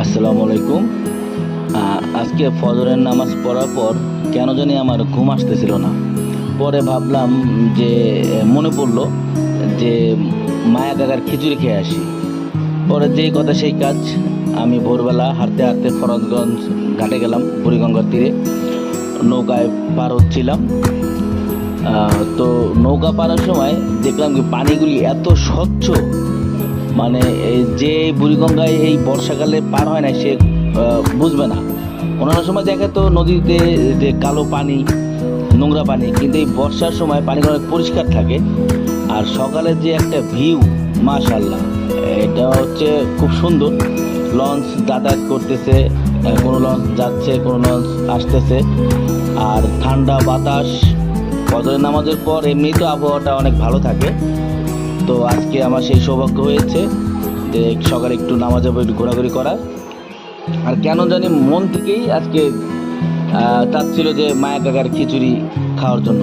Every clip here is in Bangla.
আসসালামু আলাইকুম। আজকে ফজরের নামাজ পড়ার পর কেন জানি আমার ঘুম আসতেছিল না। পরে ভাবলাম যে মনে পড়লো যে মায়া কাকার খিচুড়ি খেয়ে আসি। পরে যেই কথা সেই কাজ, আমি ভোরবেলা হাঁটতে হাঁটতে ফরজগঞ্জ ঘাটে গেলাম, বুড়িগঙ্গার তীরে নৌকায় পার হচ্ছিলাম। তো নৌকা পারার সময় দেখলাম কি পানিগুলি এত স্বচ্ছ, মানে যে বুড়িগঙ্গায় এই বর্ষাকালে পার হয় না সে বুঝবে না। অন্যান্য সময় দেখে তো নদীতে যে কালো পানি, নোংরা পানি, কিন্তু এই বর্ষার সময় পানিগুলো অনেক পরিষ্কার থাকে। আর সকালের যে একটা ভিউ, মাশাআল্লাহ, এটা হচ্ছে খুব সুন্দর। লঞ্চ যাতায়াত করতেছে, কোনো লঞ্চ যাচ্ছে, কোনো লঞ্চ আসতেছে, আর ঠান্ডা বাতাস। ফজরের নামাজের পর এমনি তো আবহাওয়াটা অনেক ভালো থাকে। তো আজকে আমার সেই সৌভাগ্য হয়েছে যে সকালে একটু নামাজে একটু ঘোরাঘুরি করার। আর কেন জানি মন থেকেই আজকে চাচ্ছিল যে মায়া কাকার খিচুড়ি খাওয়ার জন্য।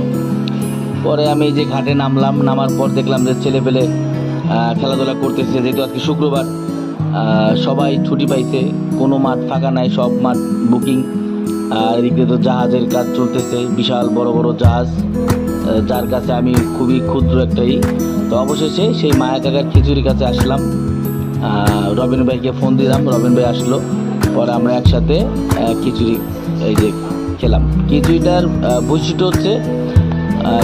পরে আমি যে ঘাটে নামলাম, নামার পর দেখলাম যে ছেলে পেলে খেলাধুলা করতেছে। যেহেতু আজকে শুক্রবার, সবাই ছুটি পাইছে, কোনো মাঠ ফাঁকা নাই, সব মাঠ বুকিং। আর এদিকে তো জাহাজের কাজ চলতেছে, বিশাল বড় বড় জাহাজ, যার কাছে আমি খুবই ক্ষুদ্র একটাই। তো অবশেষে সেই মায়া কাকার খিচুড়ির কাছে আসলাম। রবিন ভাইকে ফোন দিলাম, রবিন ভাই আসলো। পরে আমরা একসাথে খিচুড়ি এই যে খেলাম। খিচুড়িটার বৈশিষ্ট্য হচ্ছে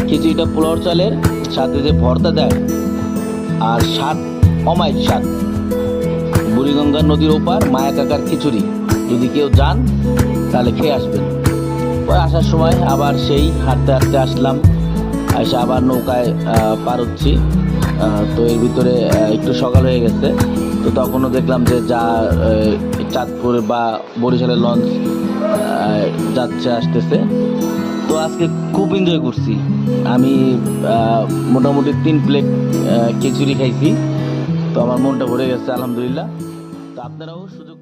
খিচুড়িটা পোলাও চালের সাথে যে ভর্তা দেয়, আর স্বাদ অমায়িক স্বাদ। বুড়িগঙ্গা নদীর ওপার মায়া কাকার খিচুড়ি, যদি কেউ যান তাহলে খেয়ে আসবেন। পরে আসার সময় আবার সেই হাঁটতে হাঁটতে আসলাম, এসে আবার নৌকায় পার হচ্ছি। তো এর ভিতরে একটু সকাল হয়ে গেছে, তো তখনও দেখলাম যে চাঁদপুর বা বরিশালের লঞ্চ যাচ্ছে, আসতেছে। তো আজকে খুব এনজয় করছি আমি। মোটামুটি 3 প্লেট খিচুড়ি খাইছি, তো আমার মনটা ভরে গেছে আলহামদুলিল্লাহ। তো আপনারাও সুযোগ